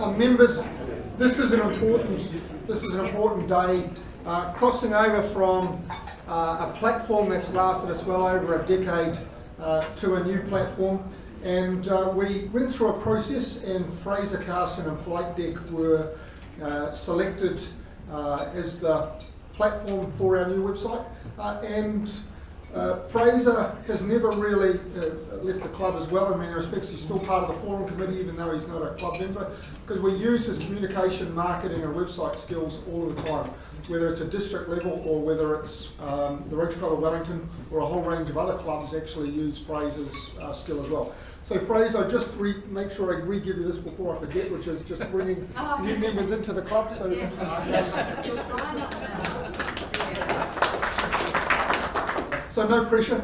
Members, this is an important day. Crossing over from a platform that's lasted us well over a decade to a new platform, and we went through a process, and Fraser Carson and Flight Deck were selected as the platform for our new website. Fraser has never really left the club as well. In many respects, he's still part of the forum committee, even though he's not a club member, because we use his communication, marketing and website skills all the time, whether it's a district level or whether it's the Rotary Club of Wellington or a whole range of other clubs actually use Fraser's skill as well. So Fraser, just make sure I re-give you this before I forget, which is just bringing new members into the club. So, so no pressure.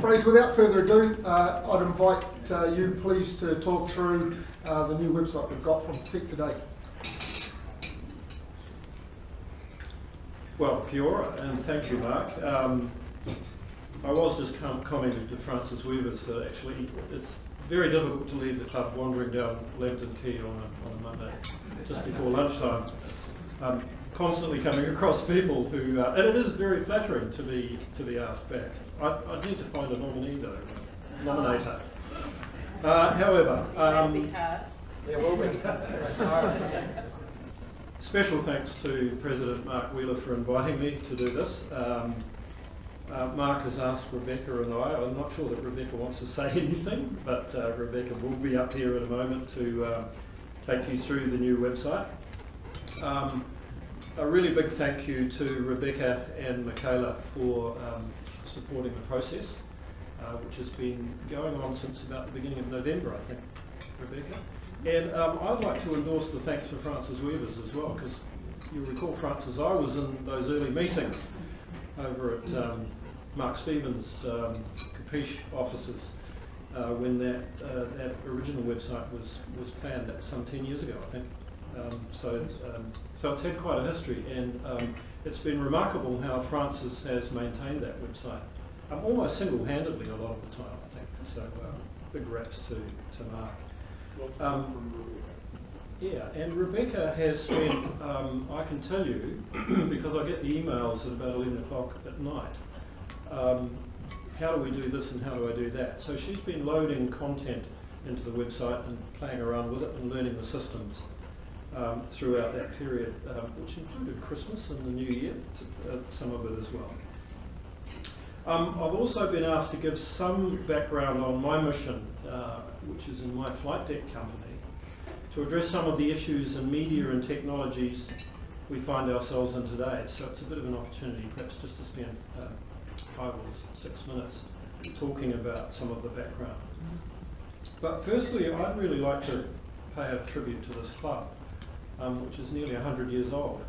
Fraser, without further ado, I'd invite you please to talk through the new website we've got from Tech Today. Well, kia ora, and thank you, Mark. I was just commenting to Francis Weavers that actually it's very difficult to leave the club wandering down Lambton Quay on a Monday, just before lunchtime, constantly coming across people who, and it is very flattering to be asked back. I need to find a nominee though, nominator. However, there will be. Special thanks to President Mark Wheeler for inviting me to do this. Mark has asked Rebecca and I'm not sure that Rebecca wants to say anything, but Rebecca will be up here in a moment to take you through the new website. A really big thank you to Rebecca and Michaela for supporting the process, which has been going on since about the beginning of November, I think, Rebecca. And I'd like to endorse the thanks for Francis Weavers as well, because you'll recall, Francis, I was in those early meetings over at Mark Stevens' Capiche offices when that original website was planned some 10 years ago, I think. So it's had quite a history, and it's been remarkable how Francis has maintained that website, almost single-handedly a lot of the time, I think. So big raps to Mark. Yeah, and Rebecca has spent, I can tell you, because I get the emails at about 11 o'clock at night, how do we do this and how do I do that? So she's been loading content into the website and playing around with it and learning the systems throughout that period, which included Christmas and the New Year, some of it as well. I've also been asked to give some background on my mission, which is in my flight deck company, to address some of the issues in media and technologies we find ourselves in today. So it's a bit of an opportunity perhaps just to spend 5 or 6 minutes talking about some of the background. But firstly, I'd really like to pay a tribute to this club, which is nearly 100 years old.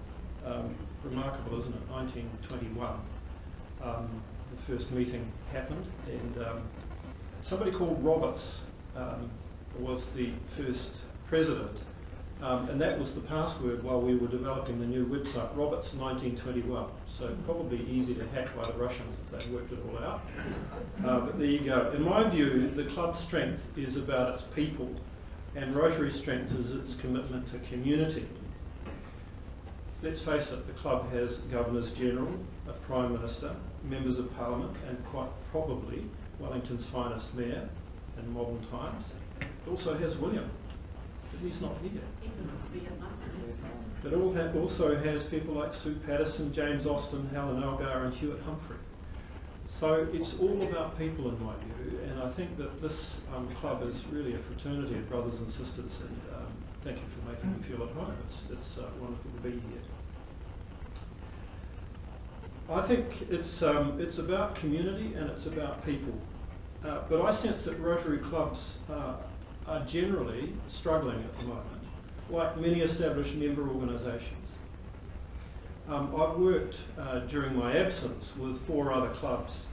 Remarkable, isn't it? 1921. The first meeting happened, and somebody called Roberts was the first president, and that was the password while we were developing the new website, Roberts 1921. So probably easy to hack by the Russians if they worked it all out. But there you go. In my view, the club's strength is about its people, and Rotary's strength is its commitment to community. Let's face it, the club has Governors General, a Prime Minister, Members of Parliament, and quite probably Wellington's finest mayor in modern times. It also has William, but he's not here. It also has people like Sue Patterson, James Austin, Helen Elgar, and Hewitt Humphrey. So it's all about people in my view, and I think that this club is really a fraternity of brothers and sisters, and thank you for making me feel at home. It's wonderful to be here. I think it's about community and it's about people, but I sense that Rotary clubs are generally struggling at the moment, like many established member organisations. I've worked during my absence with 4 other clubs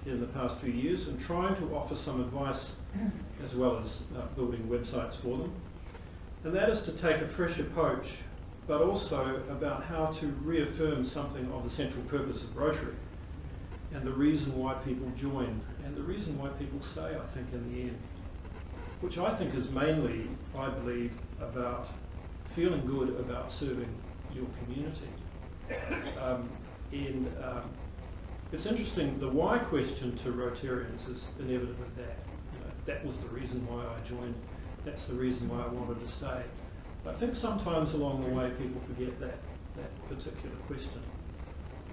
in the past few years and trying to offer some advice as well as building websites for them. And that is to take a fresh approach, but also about how to reaffirm something of the central purpose of Rotary and the reason why people join and the reason why people stay, I think, in the end. which I think is mainly, I believe, about feeling good about serving your community. It's interesting, the why question to Rotarians is inevitably that. You know, that was the reason why I joined, that's the reason why I wanted to stay. I think sometimes along the way people forget that particular question.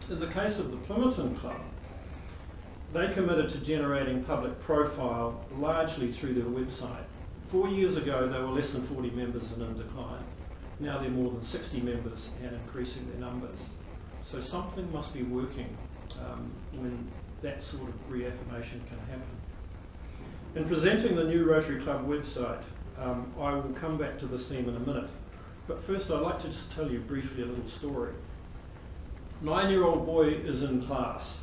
In the case of the Plympton Club, they committed to generating public profile largely through their website. 4 years ago they were less than 40 members and in decline. Now they're more than 60 members and increasing their numbers. So something must be working when that sort of reaffirmation can happen. In presenting the new Rotary Club website, I will come back to this theme in a minute. But first I'd like to just tell you briefly a little story. 9-year-old boy is in class.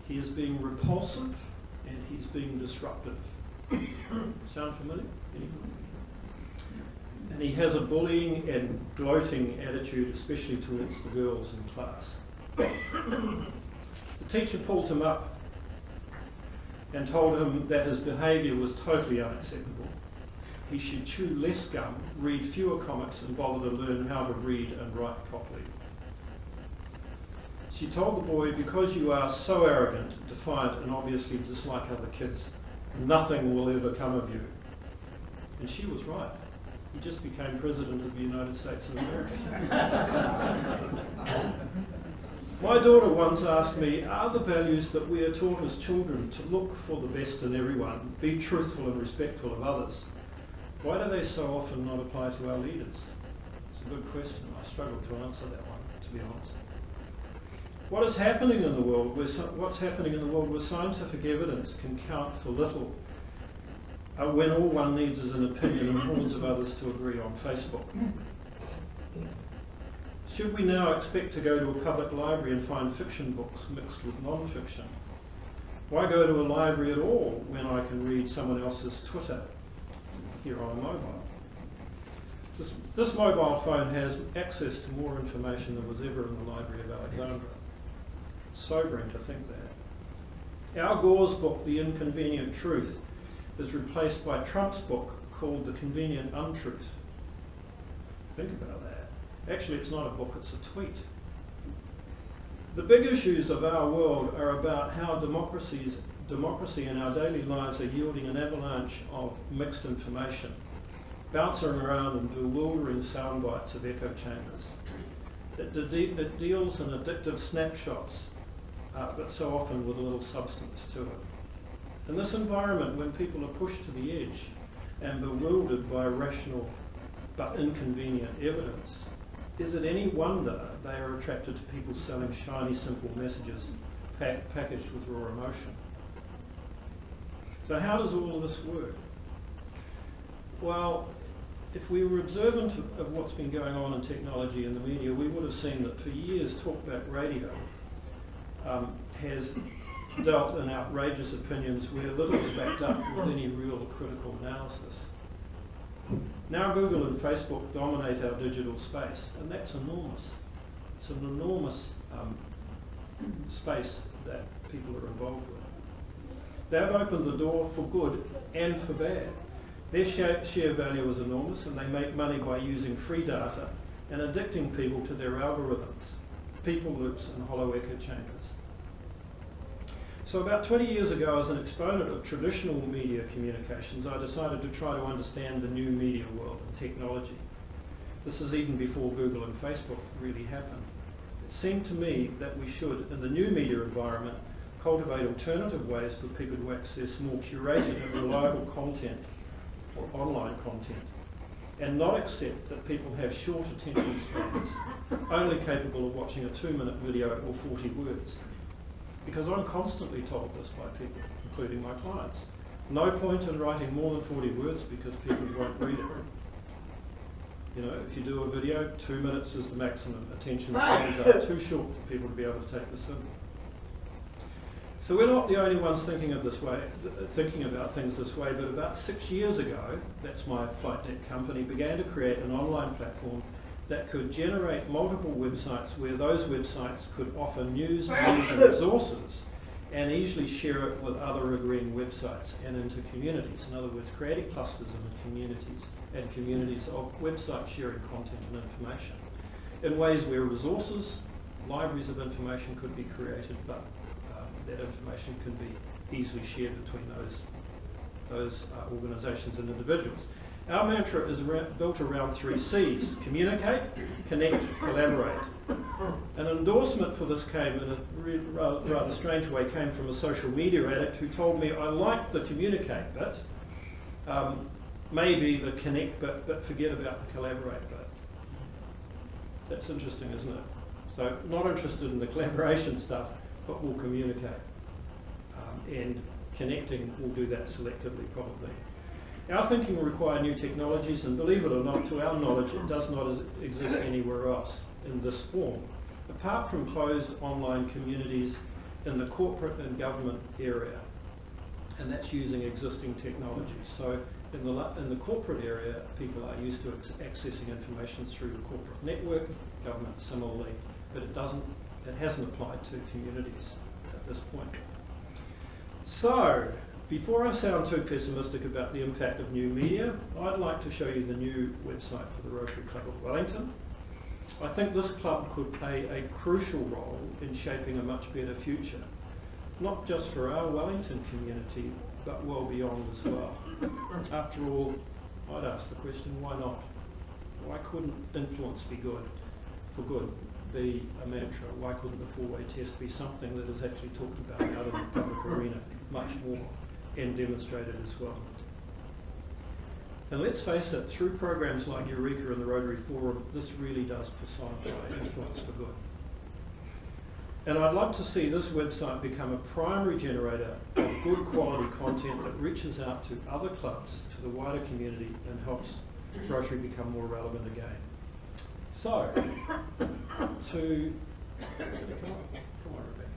He is being repulsive and he's being disruptive. Sound familiar? Anyone? And he has a bullying and gloating attitude, especially towards the girls in class. The teacher pulled him up and told him that his behaviour was totally unacceptable. He should chew less gum, read fewer comics and bother to learn how to read and write properly. She told the boy, because you are so arrogant, defiant and obviously dislike other kids, nothing will ever come of you. And she was right. He just became President of the United States of America. My daughter once asked me, are the values that we are taught as children to look for the best in everyone, be truthful and respectful of others, why do they so often not apply to our leaders? It's a good question. I struggle to answer that one, to be honest. What is happening in the world, what's happening in the world where scientific evidence can count for little, when all one needs is an opinion and hordes of others to agree on Facebook? Should we now expect to go to a public library and find fiction books mixed with non-fiction? Why go to a library at all when I can read someone else's Twitter here on a mobile? This mobile phone has access to more information than was ever in the Library of Alexandria. It's sobering to think that. Al Gore's book, The Inconvenient Truth, is replaced by Trump's book called The Convenient Untruth. Think about that. Actually, it's not a book, it's a tweet. The big issues of our world are about how democracy in our daily lives are yielding an avalanche of mixed information, bouncing around in bewildering sound bites of echo chambers. It deals in addictive snapshots, but so often with little substance to it. In this environment, when people are pushed to the edge and bewildered by rational but inconvenient evidence, is it any wonder they are attracted to people selling shiny, simple messages packaged with raw emotion? So how does all of this work? Well, if we were observant of what's been going on in technology and the media, we would have seen that for years talkback radio has dealt in outrageous opinions where little is backed up with any real critical analysis. Now Google and Facebook dominate our digital space, and that's enormous. It's an enormous space that people are involved with. They've opened the door for good and for bad. Their share value is enormous, and they make money by using free data and addicting people to their algorithms, people loops and hollow echo chambers. So about 20 years ago, as an exponent of traditional media communications, I decided to try to understand the new media world and technology. This is even before Google and Facebook really happened. It seemed to me that we should, in the new media environment, cultivate alternative ways for people to access more curated and reliable content or online content, and not accept that people have short attention spans, only capable of watching a 2-minute video or 40 words. Because I'm constantly told this by people, including my clients. No point in writing more than 40 words because people won't read it. You know, if you do a video, 2 minutes is the maximum. Attention spans are too short for people to be able to take this in. So we're not the only ones thinking about things this way, but about 6 years ago, that's my flight deck company, began to create an online platform that could generate multiple websites where those websites could offer news and resources and easily share it with other agreeing websites and into communities. In other words, creating clusters in communities of website sharing content and information in ways where resources, libraries of information could be created, but that information can be easily shared between those organisations and individuals. Our mantra is built around 3 C's: communicate, connect, collaborate. An endorsement for this came in a rather strange way, came from a social media addict who told me, I like the communicate bit, maybe the connect bit, but forget about the collaborate bit. That's interesting, isn't it? So not interested in the collaboration stuff, but we'll communicate. And connecting, we'll do that selectively probably. Our thinking will require new technologies, and believe it or not, to our knowledge, it does not exist anywhere else in this form, apart from closed online communities in the corporate and government area, and that's using existing technologies. So in the corporate area, people are used to accessing information through the corporate network, government similarly, but it hasn't applied to communities at this point. So, before I sound too pessimistic about the impact of new media, I'd like to show you the new website for the Rotary Club of Wellington. I think this club could play a crucial role in shaping a much better future, not just for our Wellington community, but well beyond as well. After all, I'd ask the question, why not? Why couldn't influence be good, for good, be a mantra? Why couldn't the 4-way test be something that is actually talked about out in the public arena much more and demonstrated as well? And let's face it, through programs like Eureka and the Rotary Forum, this really does personify influence for good. And I'd love to see this website become a primary generator of good quality content that reaches out to other clubs, to the wider community, and helps Rotary become more relevant again. So, come on, Rebecca.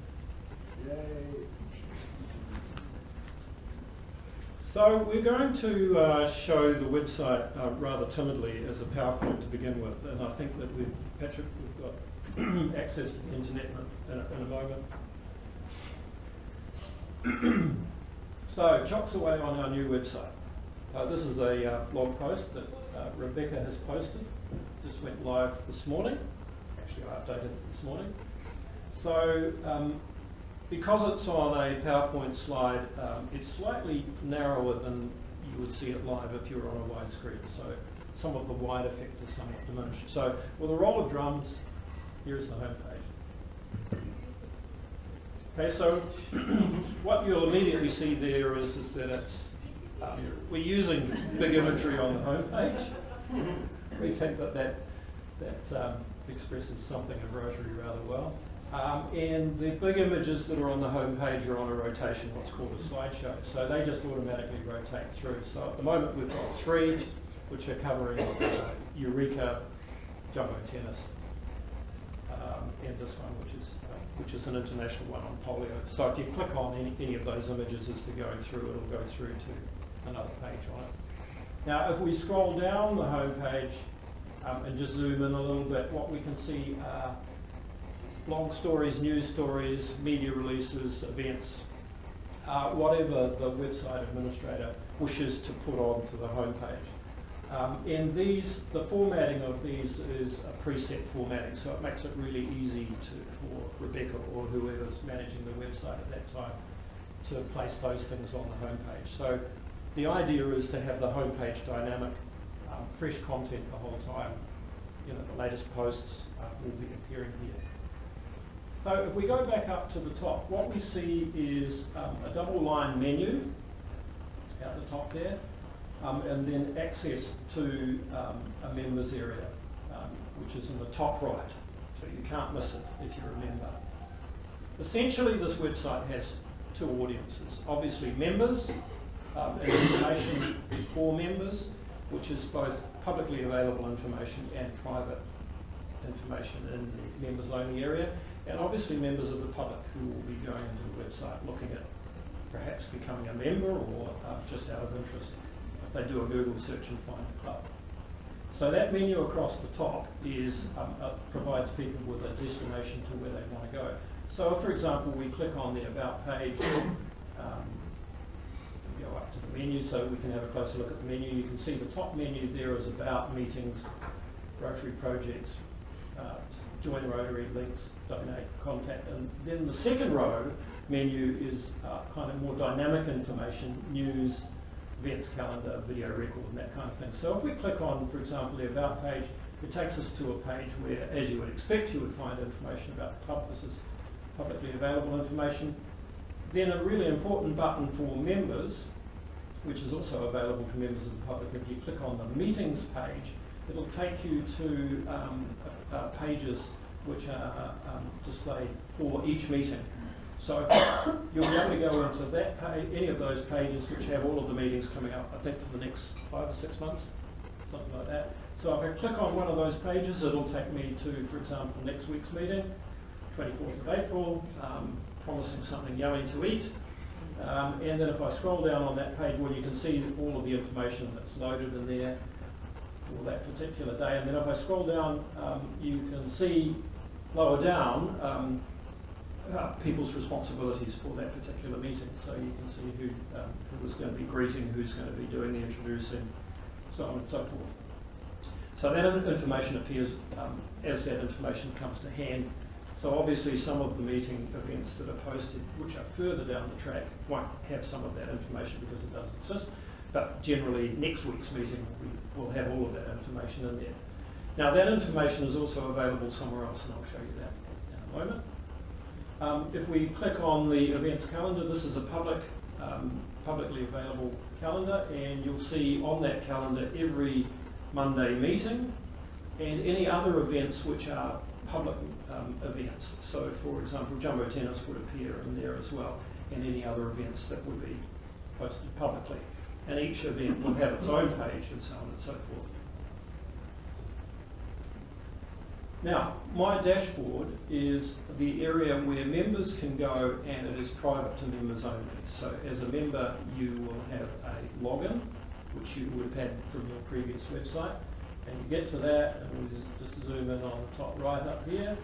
Yay. So we're going to show the website rather timidly as a PowerPoint to begin with, and I think that Patrick, we've got access to the internet in a moment. So, chocks away on our new website. This is a blog post that Rebecca has posted. Just went live this morning. Actually, I updated it this morning. So, because it's on a PowerPoint slide, it's slightly narrower than you would see it live if you were on a wide screen. So, some of the wide effect is somewhat diminished. So, with a roll of drums, here's the home page. Okay, so what you'll immediately see there is that it's we're using big imagery on the home page. We think that expresses something of Rotary rather well. And the big images that are on the home page are on a rotation, what's called a slideshow. So they just automatically rotate through. So at the moment we've got 3, which are covering Eureka, Jumbo Tennis, and this one, which is an international one on polio. So if you click on any of those images as they're going through, it'll go through to another page on it. Now, if we scroll down the home page and just zoom in a little bit, what we can see are blog stories, news stories, media releases, events, whatever the website administrator wishes to put onto the home page. And the formatting of these is a preset formatting, so it makes it really easy for Rebecca or whoever's managing the website at that time to place those things on the home page. So the idea is to have the home page dynamic, fresh content the whole time. You know, the latest posts will be appearing here. So if we go back up to the top, what we see is a double line menu at the top there. And then access to a members area, which is in the top right, so you can't miss it if you're a member. Essentially, this website has 2 audiences. Obviously, members, and information for members, which is both publicly available information and private information in the members-only area, and obviously members of the public who will be going into the website looking at perhaps becoming a member or just out of interest. They do a Google search and find a club. So that menu across the top is provides people with a destination to where they want to go. So if, for example, we click on the About page, go up to the menu so we can have a closer look at the menu. You can see the top menu there is About, Meetings, Rotary Projects, Join Rotary, Links, Donate, Contact, and then the second row menu is kind of more dynamic information, news, events calendar, video record, and that kind of thing. So if we click on, for example, the About page, it takes us to a page where, as you would expect, you would find information about the club. This is publicly available information. Then a really important button for members, which is also available to members of the public. If you click on the Meetings page, it'll take you to pages which are displayed for each meeting. So you'll be able to go into that page, any of those pages which have all of the meetings coming up, I think for the next 5 or 6 months, something like that. So if I click on one of those pages, it'll take me to, for example, next week's meeting, 24th of April, promising something yummy to eat. And then if I scroll down on that page, well, you can see all of the information that's loaded in there for that particular day. And then if I scroll down, you can see lower down people's responsibilities for that particular meeting. So you can see who was going to be greeting, who's going to be doing the introducing, so on and so forth. So that information appears as that information comes to hand. So obviously some of the meeting events that are posted, which are further down the track, won't have some of that information because it doesn't exist. But generally next week's meeting will have all of that information in there. Now that information is also available somewhere else, and I'll show you that in a moment. If we click on the events calendar, this is a publicly available calendar, and you'll see on that calendar every Monday meeting and any other events which are public events. So for example, Jumbo Tennis would appear in there as well, and any other events that would be posted publicly. And each event will have its own page and so on and so forth. Now, my dashboard is the area where members can go, and it is private to members only. So as a member, you will have a login, which you would have had from your previous website. And you get to that, and we'll just zoom in on the top right up here,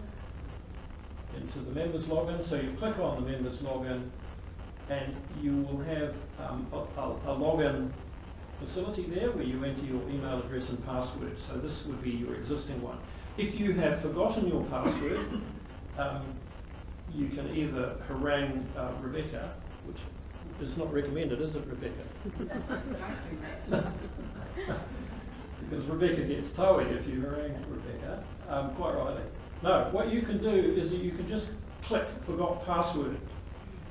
into the members login. So you click on the members login, and you will have a login facility there where you enter your email address and password. So this would be your existing one. If you have forgotten your password, you can either harangue Rebecca, which is not recommended, is it, Rebecca? Because Rebecca gets toey if you harangue Rebecca, quite rightly. No, what you can do is that you can just click Forgot Password.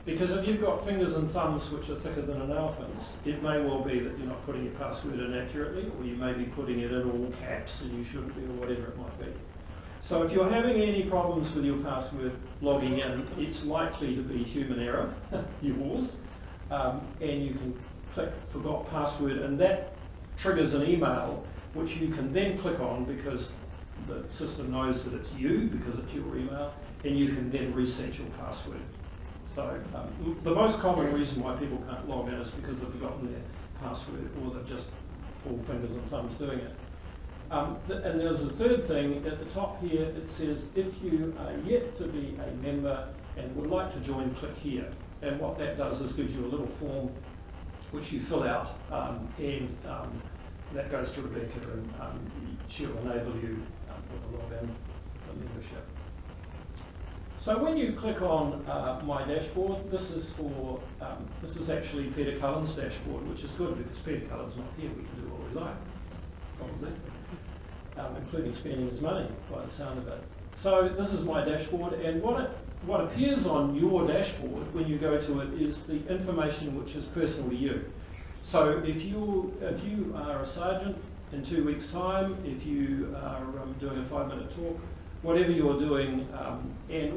Because if you've got fingers and thumbs which are thicker than an elephant's, it may well be that you're not putting your password in accurately, or you may be putting it in all caps and you shouldn't be, or whatever it might be. So if you're having any problems with your password logging in, it's likely to be human error, yours, and you can click Forgot Password, and that triggers an email which you can then click on because the system knows that it's you, because it's your email, and you can then reset your password. So the most common reason why people can't log in is because they've forgotten their password, or they're just all fingers and thumbs doing it. And there's a third thing at the top here. It says, if you are yet to be a member and would like to join, click here. And what that does is gives you a little form which you fill out, and that goes to Rebecca, and she'll enable you with a login for membership. So when you click on my dashboard, this is actually Peter Cullen's dashboard, which is good because Peter Cullen's not here. We can do what we like, probably, including spending his money by the sound of it. So this is my dashboard, and what appears on your dashboard when you go to it is the information which is personal to you. So if you are a sergeant in 2 weeks' time, if you are doing a 5-minute talk, whatever you're doing, and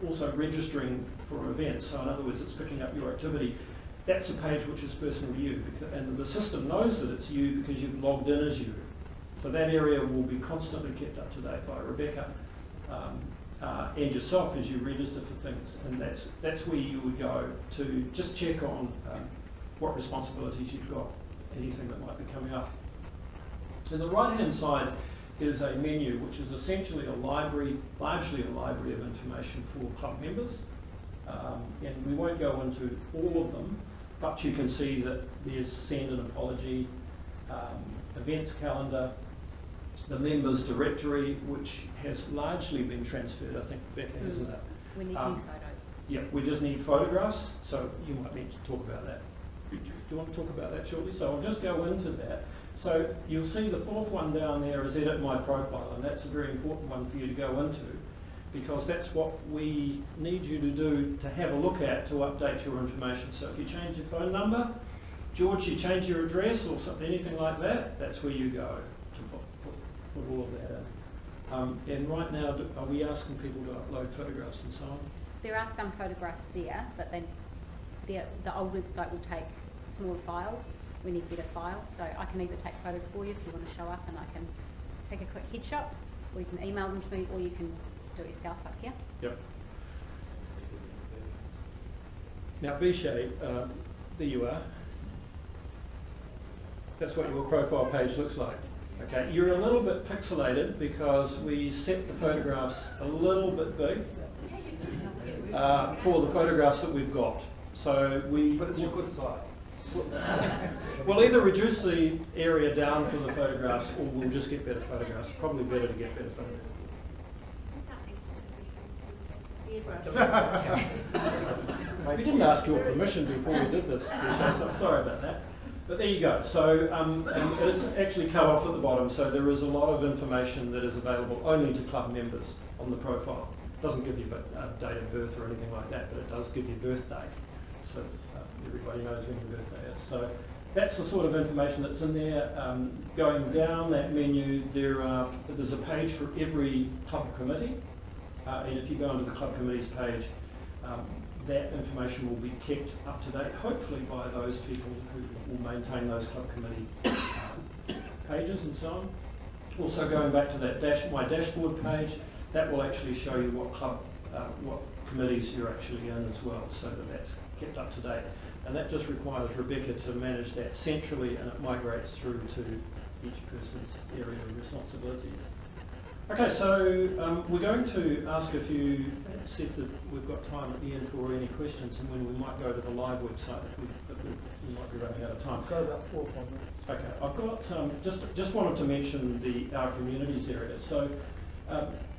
also registering for events. So in other words, it's picking up your activity. That's a page which is personal to you, and the system knows that it's you because you've logged in as you. So that area will be constantly kept up to date by Rebecca and yourself as you register for things. And that's where you would go to just check on what responsibilities you've got, anything that might be coming up. On the right-hand side, is a menu which is essentially a library, largely a library of information for club members. And we won't go into all of them, but you can see that there's send an apology, events calendar, the members directory, which has largely been transferred, I think, Becca, hasn't it? We need new photos. Yeah, we just need photographs, so you might need to talk about that. Do you want to talk about that shortly? So I'll just go into that. So you'll see the fourth one down there is edit my profile, and that's a very important one for you to go into, because that's what we need you to do to have a look at to update your information. So if you change your phone number, George, you change your address or something, anything like that, that's where you go to put all of that in. And right now, are we asking people to upload photographs and so on? There are some photographs there, but then the old website will take smaller files. We need bigger files, so I can either take photos for you if you want to show up, and I can take a quick headshot, or you can email them to me, or you can do it yourself up here. Yep. Now, Bishay, there you are. That's what your profile page looks like. Okay, you're a little bit pixelated because we set the photographs a little bit big for the photographs that we've got. So But it's your good side. We'll either reduce the area down for the photographs, or we'll just get better photographs. Probably better to get better photographs. We didn't ask your permission before we did this, so I'm sorry about that. But there you go. So it's actually cut off at the bottom, so there is a lot of information that is available only to club members on the profile. It doesn't give you a date of birth or anything like that, but it does give you birthday. So everybody knows when your birthday is. So that's the sort of information that's in there. Going down that menu, there's a page for every club committee. And if you go onto the club committees page, that information will be kept up to date, hopefully by those people who will maintain those club committee pages and so on. Also going back to that my dashboard page, that will actually show you what committees you're actually in as well, so that's kept up to date. And that just requires Rebecca to manage that centrally, and it migrates through to each person's area of responsibilities. Okay, so we're going to ask a few, see if we've got time at the end for any questions, and when we might go to the live website, but we might be running out of time. Go about 4 or 5 minutes. Okay, I've got, just wanted to mention our communities area. So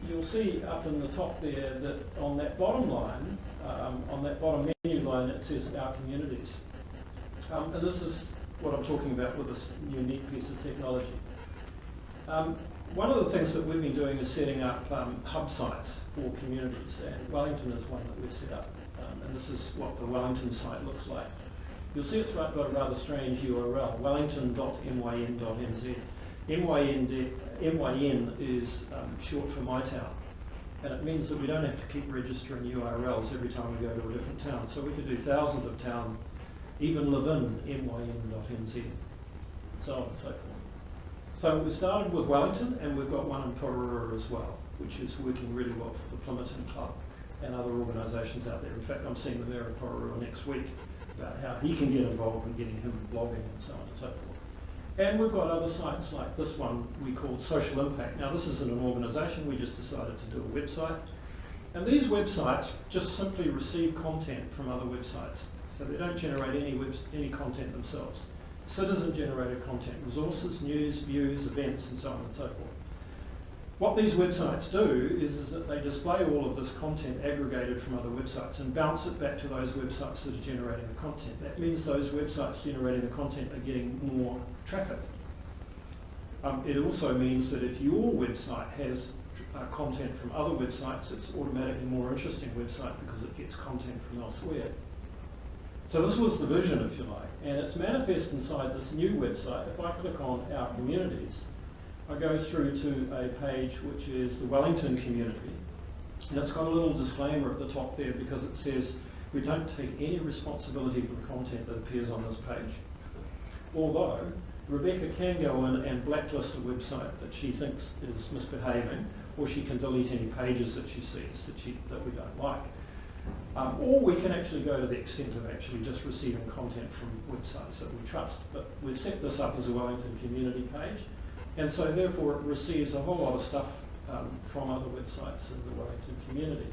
you'll see up in the top there that on that bottom line, on that bottom menu line, it says our communities. And this is what I'm talking about with this unique piece of technology. One of the things that we've been doing is setting up hub sites for communities, and Wellington is one that we've set up. And this is what the Wellington site looks like. You'll see it's got a rather strange URL, wellington.myn.nz. MYN is short for my town, and it means that we don't have to keep registering URLs every time we go to a different town. So we could do thousands of towns, even live in myn.nz, so on and so forth. So we started with Wellington, and we've got one in Porora as well, which is working really well for the Plimerton Club and other organisations out there. In fact, I'm seeing the Mayor of Porora next week about how he can get involved in getting him blogging and so on and so forth. And we've got other sites like this one we called Social Impact. Now this isn't an organisation, we just decided to do a website. And these websites just simply receive content from other websites. So they don't generate any content themselves. Citizen-generated content, resources, news, views, events, and so on and so forth. What these websites do is that they display all of this content aggregated from other websites and bounce it back to those websites that are generating the content. That means those websites generating the content are getting more traffic. It also means that if your website has content from other websites, it's automatically a more interesting website because it gets content from elsewhere. So this was the vision, if you like, and it's manifest inside this new website. If I click on our communities, I go through to a page which is the Wellington community, and it's got a little disclaimer at the top there because it says we don't take any responsibility for the content that appears on this page. Although Rebecca can go in and blacklist a website that she thinks is misbehaving, or she can delete any pages that she sees that we don't like. Or we can actually go to the extent of actually just receiving content from websites that we trust. But we've set this up as a Wellington community page, And so therefore it receives a whole lot of stuff from other websites in the Wellington community.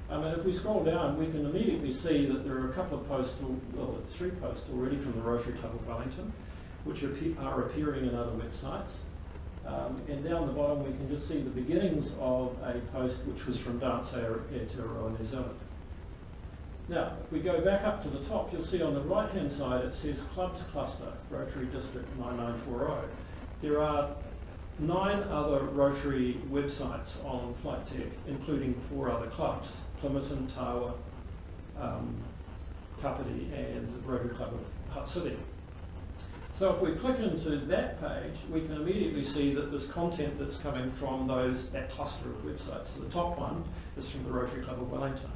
And if we scroll down, we can immediately see that there are a couple of posts, well, it's 3 posts already from the Rotary Club of Wellington, which are appearing in other websites. And down the bottom we can just see the beginnings of a post which was from Dance Aotearoa, New Zealand. Now, if we go back up to the top, you'll see on the right-hand side it says Clubs Cluster, Rotary District 9940. There are 9 other Rotary websites on Flight Tech, including 4 other clubs, Plimerton, Tawa, Kapiti and the Rotary Club of Hutt City. So if we click into that page, we can immediately see that there's content that's coming from that cluster of websites. So the top one is from the Rotary Club of Wellington.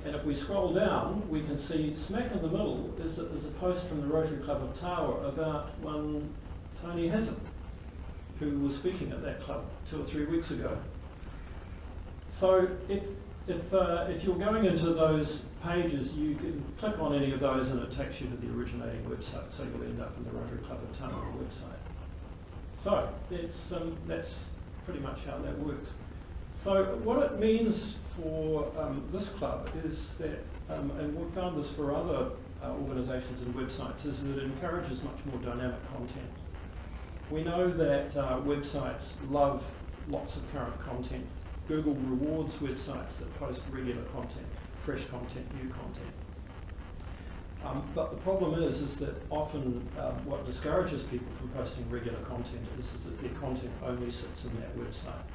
And if we scroll down, we can see smack in the middle is that there's a post from the Rotary Club of Tawa about one Tony Hazard, who was speaking at that club 2 or 3 weeks ago. So if you're going into those pages, you can click on any of those and it takes you to the originating website, so you'll end up in the Rotary Club of Tawa website. So that's pretty much how that works. So what it means for this club is that, and we've found this for other organisations and websites, is that it encourages much more dynamic content. We know that websites love lots of current content. Google rewards websites that post regular content, fresh content, new content. But the problem is that often what discourages people from posting regular content is that their content only sits in that website.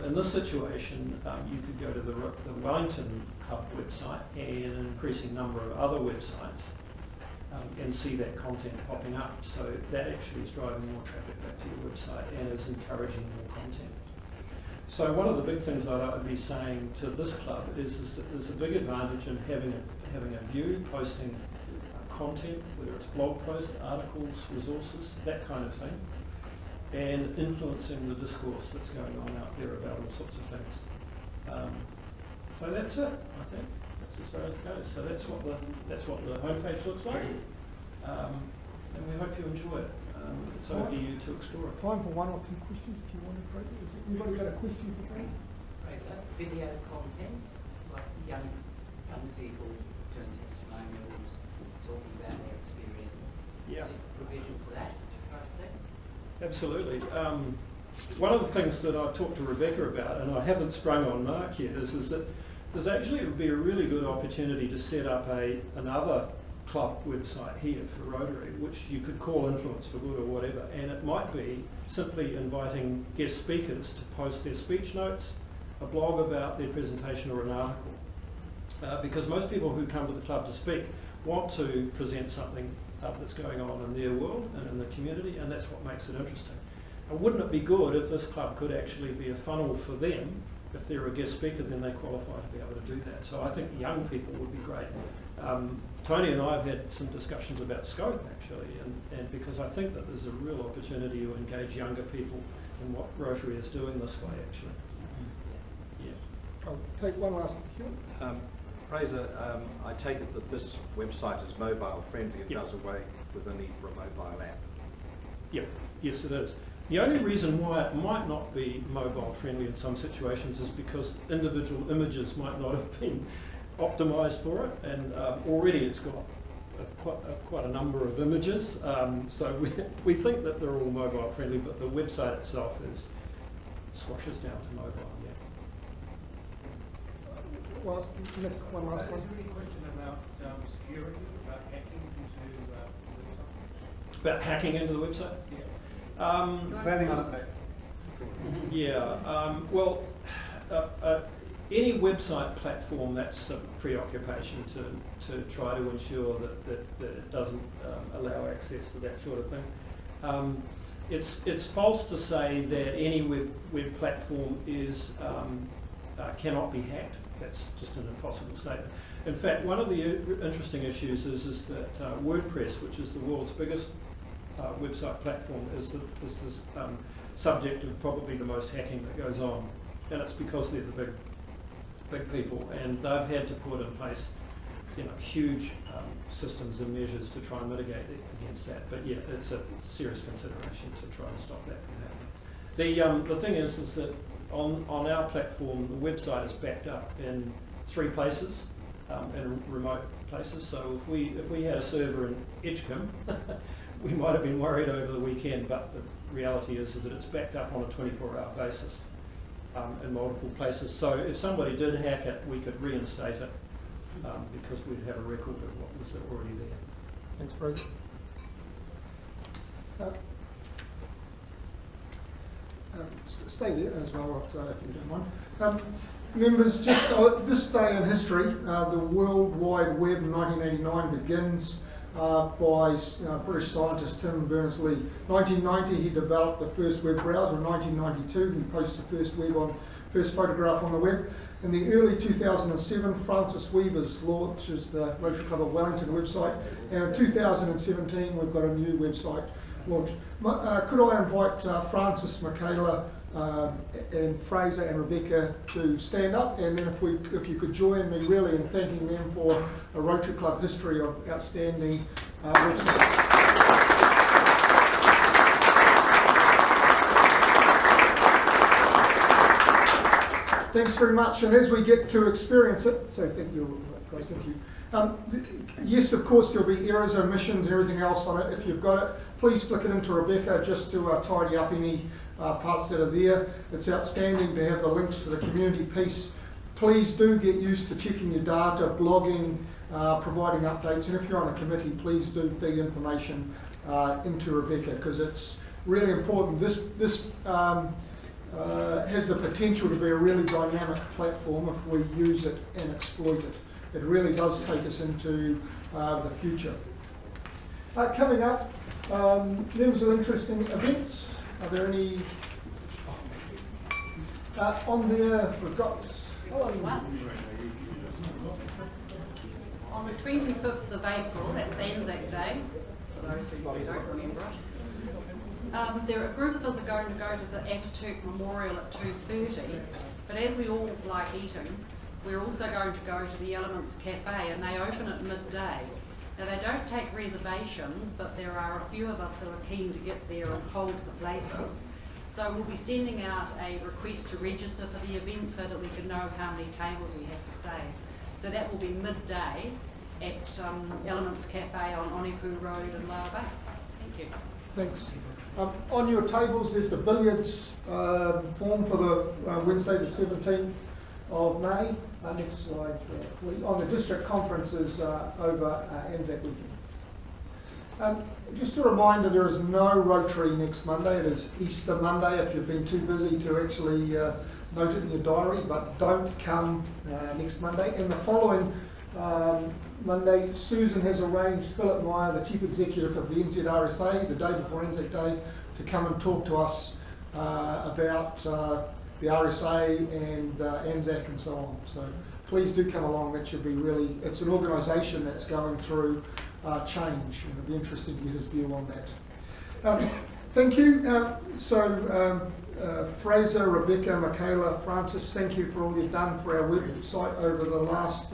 In this situation, you could go to the Wellington Hub website and an increasing number of other websites and see that content popping up. So that actually is driving more traffic back to your website and is encouraging more content. So one of the big things that I'd be saying to this club is that there's a big advantage in having a view, posting content, whether it's blog posts, articles, resources, that kind of thing, and influencing the discourse that's going on out there about all sorts of things. So that's it, I think. That's as far as it goes. So that's what the homepage looks like, and we hope you enjoy it. It's over to you to explore it. Time for 1 or 2 questions if you want to, Fraser. Anybody got a question for Fraser? Fraser, video content, like young people doing testimonials, talking about their experience. Yeah. Is it provision for that? Absolutely. One of the things that I've talked to Rebecca about, and I haven't sprung on Mark yet, is that there's actually, it would be a really good opportunity to set up another club website here for Rotary, which you could call Influence for Good or whatever, and it might be simply inviting guest speakers to post their speech notes, a blog about their presentation or an article. Because most people who come to the club to speak want to present something that's going on in their world and in the community, and that's what makes it interesting. And wouldn't it be good if this club could actually be a funnel for them? If they're a guest speaker, then they qualify to be able to do that. So I think young people would be great. Tony and I have had some discussions about scope actually, and because I think that there's a real opportunity to engage younger people in what Rotary is doing this way actually. Yeah. I'll take one last question. Fraser, I take it that this website is mobile friendly and Yep. does away with the need for a mobile app. Yep, yes it is. The only reason why it might not be mobile friendly in some situations is because individual images might not have been optimised for it, and already it's got quite a number of images, so we think that they're all mobile friendly, but the website itself squashes down to mobile, yeah. Well, Nick, one last one. Is there any question about security, about hacking into the website? About hacking into the website? Yeah. Planning on it, Yeah, well, any website platform, that's a preoccupation to try to ensure that it doesn't allow access to that sort of thing. It's false to say that any web platform cannot be hacked. That's just an impossible statement. In fact, one of the interesting issues is that WordPress, which is the world's biggest website platform, is the subject of probably the most hacking that goes on, and it's because they're the big people, and they've had to put in place huge systems and measures to try and mitigate against that. But yeah, it's a serious consideration to try and stop that from happening. The thing is that on our platform, the website is backed up in 3 places, in remote places. So if we had a server in Edgecombe, we might have been worried over the weekend. But the reality is that it's backed up on a 24-hour basis in multiple places. So if somebody did hack it, we could reinstate it because we'd have a record of what was already there. Thanks, Fraser. Stay there as well, if you don't mind. Members, just this day in history, the World Wide Web in 1989 begins by British scientist Tim Berners-Lee. 1990, he developed the first web browser. In 1992, he posted the first photograph on the web. In the early 2007, Francis Weavers launches the Rotary Club of Wellington website, and in 2017 we've got a new website launched. Could I invite Francis, Michaela, and Fraser and Rebecca to stand up, and then if you could join me really in thanking them for a Rotary Club history of outstanding websites. Thanks very much, and as we get to experience it, so thank you guys, thank you. Yes, of course there'll be errors, omissions and everything else on it. If you've got it, please flick it into Rebecca just to tidy up any parts that are there. It's outstanding to have the links to the community piece. Please do get used to checking your data, blogging, providing updates, and if you're on a committee, please do feed information into Rebecca, because it's really important. This has the potential to be a really dynamic platform if we use it and exploit it. It really does take us into the future. Coming up, news of interesting events. Are there any on there? We've got on the 25th of April, that's Anzac Day, for those who don't remember it. A group of us are going to go to the Ataturk Memorial at 2:30, but as we all like eating, we're also going to go to the Elements Cafe, and they open at midday. Now they don't take reservations, but there are a few of us who are keen to get there and hold the places. So we'll be sending out a request to register for the event so that we can know how many tables we have to save. So that will be midday at Elements Cafe on Onipu Road in Lower Bay. Thank you. Thanks. On your tables there's the billiards form for the Wednesday the 17th of May. Next slide, please. On the district conferences over Anzac weekend. Just a reminder, there is no Rotary next Monday. It is Easter Monday if you've been too busy to actually note it in your diary, but don't come next Monday. And the following Monday, Susan has arranged Philip Meyer, the Chief Executive of the NZRSA, the day before Anzac Day, to come and talk to us about the RSA and Anzac and so on. So please do come along. That should be really, it's an organisation that's going through change, and it'll be interesting to get his view on that. Thank you. Fraser, Rebecca, Michaela, Francis, thank you for all you've done for our website over the last,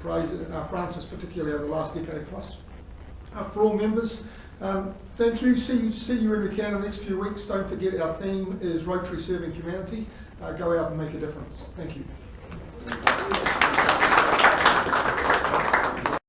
Francis particularly over the last decade plus. For all members, thank you. See you when we can in the next few weeks. Don't forget our theme is Rotary Serving Humanity. Go out and make a difference. Thank you.